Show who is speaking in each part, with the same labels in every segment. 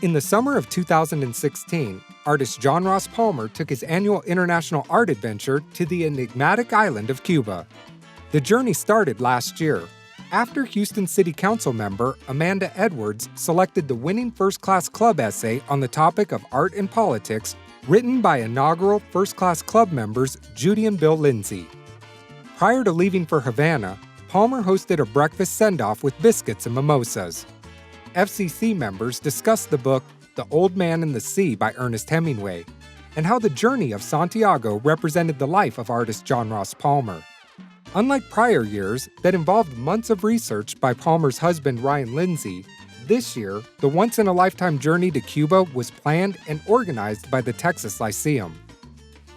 Speaker 1: In the summer of 2016, artist John Ross Palmer took his annual international art adventure to the enigmatic island of Cuba. The journey started last year, after Houston City Council member Amanda Edwards selected the winning first-class club essay on the topic of art and politics, written by inaugural first-class club members Judy and Bill Lindsay. Prior to leaving for Havana, Palmer hosted a breakfast send-off with biscuits and mimosas. FCC members discussed the book The Old Man and the Sea by Ernest Hemingway, and how the journey of Santiago represented the life of artist John Ross Palmer. Unlike prior years that involved months of research by Palmer's husband Ryan Lindsay, this year, the once-in-a-lifetime journey to Cuba was planned and organized by the Texas Lyceum.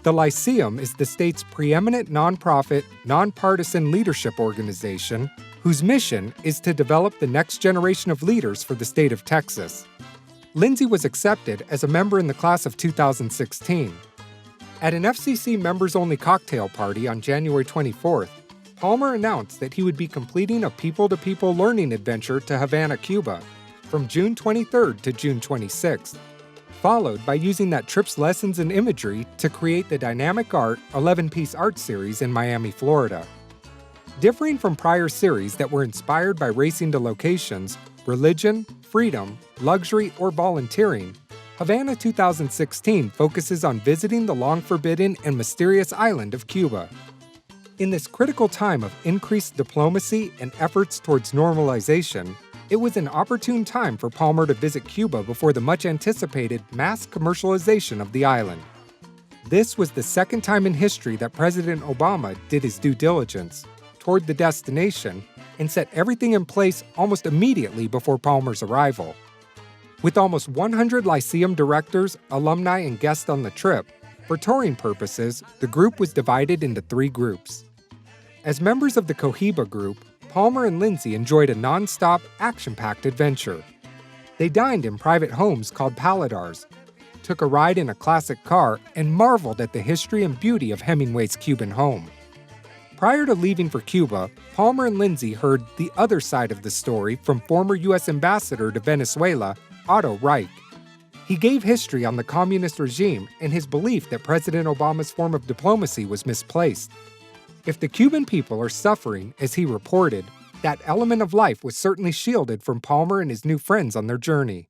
Speaker 1: The Lyceum is the state's preeminent nonprofit, nonpartisan leadership organization whose mission is to develop the next generation of leaders for the state of Texas. Lindsay was accepted as a member in the class of 2016. At an FCC members-only cocktail party on January 24th, Palmer announced that he would be completing a people-to-people learning adventure to Havana, Cuba, from June 23rd to June 26th, followed by using that trip's lessons and imagery to create the Dynamic Art 11-piece art series in Miami, Florida. Differing from prior series that were inspired by racing to locations, religion, freedom, luxury, or volunteering, Havana 2016 focuses on visiting the long-forbidden and mysterious island of Cuba. In this critical time of increased diplomacy and efforts towards normalization, it was an opportune time for Palmer to visit Cuba before the much-anticipated mass commercialization of the island. This was the second time in history that President Obama did his due diligence toward the destination and set everything in place almost immediately before Palmer's arrival. With almost 100 Lyceum directors, alumni, and guests on the trip, for touring purposes, the group was divided into 3 groups. As members of the Cohiba group, Palmer and Lindsay enjoyed a non-stop, action-packed adventure. They dined in private homes called paladars, took a ride in a classic car, and marveled at the history and beauty of Hemingway's Cuban home. Prior to leaving for Cuba, Palmer and Lindsay heard the other side of the story from former U.S. Ambassador to Venezuela, Otto Reich. He gave history on the communist regime and his belief that President Obama's form of diplomacy was misplaced. If the Cuban people are suffering, as he reported, that element of life was certainly shielded from Palmer and his new friends on their journey.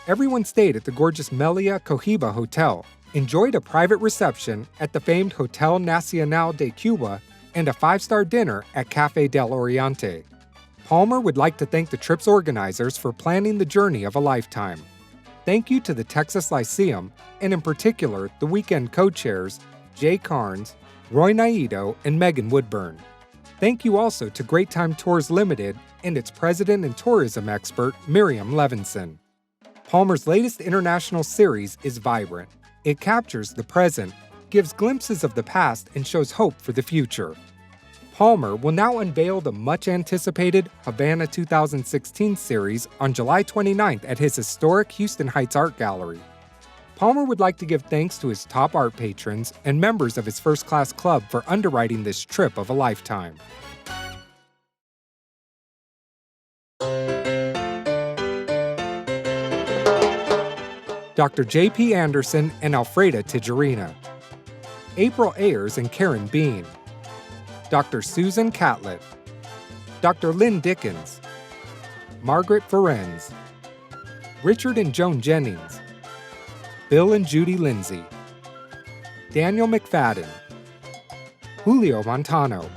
Speaker 1: Everyone stayed at the gorgeous Melia Cohiba Hotel, enjoyed a private reception at the famed Hotel Nacional de Cuba, and a 5-star dinner at Café del Oriente. Palmer would like to thank the trip's organizers for planning the journey of a lifetime. Thank you to the Texas Lyceum, and in particular, the weekend co-chairs, Jay Carnes, Roy Naito, and Megan Woodburn. Thank you also to Great Time Tours Limited and its president and tourism expert, Miriam Levinson. Palmer's latest international series is vibrant. It captures the present, gives glimpses of the past, and shows hope for the future. Palmer will now unveil the much-anticipated Havana 2016 series on July 29th at his historic Houston Heights Art Gallery. Palmer would like to give thanks to his top art patrons and members of his first-class club for underwriting this trip of a lifetime. Dr. J.P. Anderson and Alfreda Tijerina. April Ayers and Karen Bean. Dr. Susan Catlett, Dr. Lynn Dickens, Margaret Ferenz, Richard and Joan Jennings, Bill and Judy Lindsay, Daniel McFadden, Julio Montano,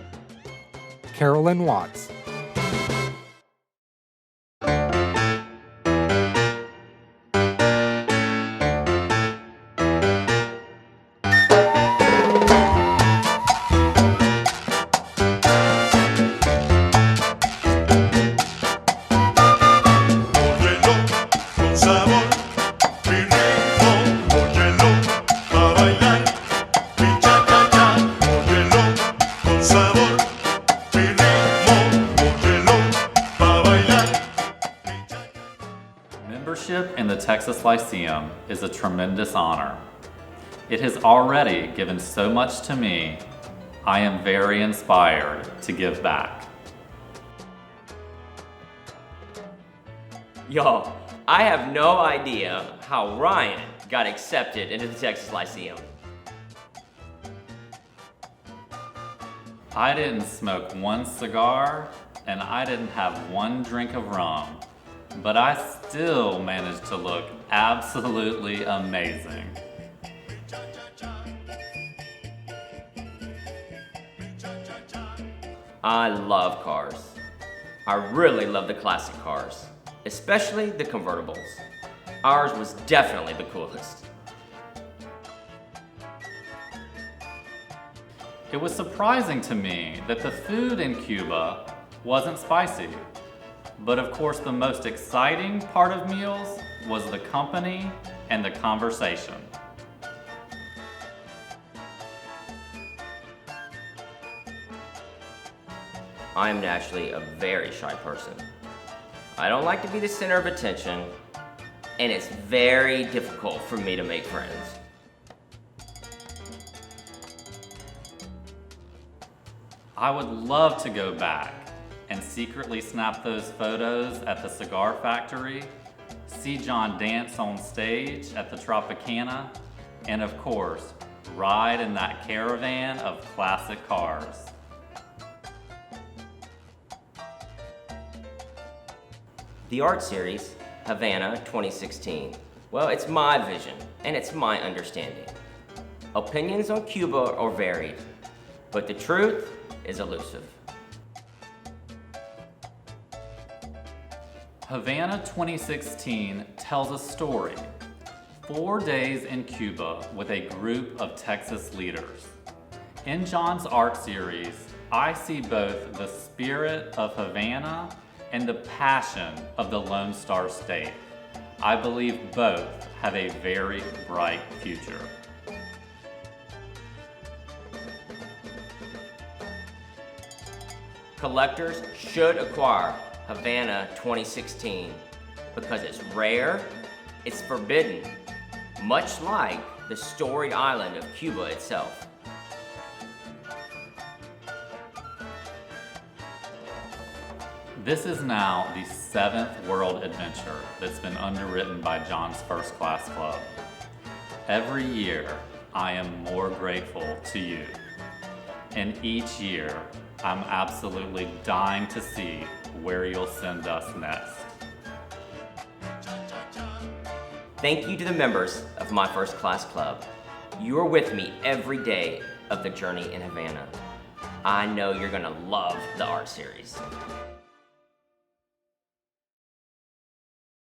Speaker 1: Carolyn Watts.
Speaker 2: Membership in the Texas Lyceum is a tremendous honor. It has already given so much to me. I am very inspired to give back.
Speaker 3: Y'all, I have no idea how Ryan got accepted into the Texas Lyceum.
Speaker 2: I didn't smoke one cigar, and I didn't have one drink of rum, but I still managed to look absolutely amazing.
Speaker 3: I love cars. I really love the classic cars, especially the convertibles. Ours was definitely the coolest.
Speaker 2: It was surprising to me that the food in Cuba wasn't spicy. But of course, the most exciting part of meals was the company and the conversation.
Speaker 3: I am naturally a very shy person. I don't like to be the center of attention, and it's very difficult for me to make friends.
Speaker 2: I would love to go back and secretly snap those photos at the cigar factory, see John dance on stage at the Tropicana, and of course, ride in that caravan of classic cars.
Speaker 3: The art series, Havana 2016. Well, it's my vision, and it's my understanding. Opinions on Cuba are varied, but the truth is elusive.
Speaker 2: Havana 2016 tells a story. 4 days in Cuba with a group of Texas leaders. In John's art series, I see both the spirit of Havana and the passion of the Lone Star State. I believe both have a very bright future.
Speaker 3: Collectors should acquire Havana 2016 because it's rare, it's forbidden, much like the storied island of Cuba itself.
Speaker 2: This is now the 7th world adventure that's been underwritten by John's First Class Club. Every year, I am more grateful to you. And each year, I'm absolutely dying to see where you'll send us next.
Speaker 3: Thank you to the members of my First Class Club. You are with me every day of the journey in Havana. I know you're gonna love the art series.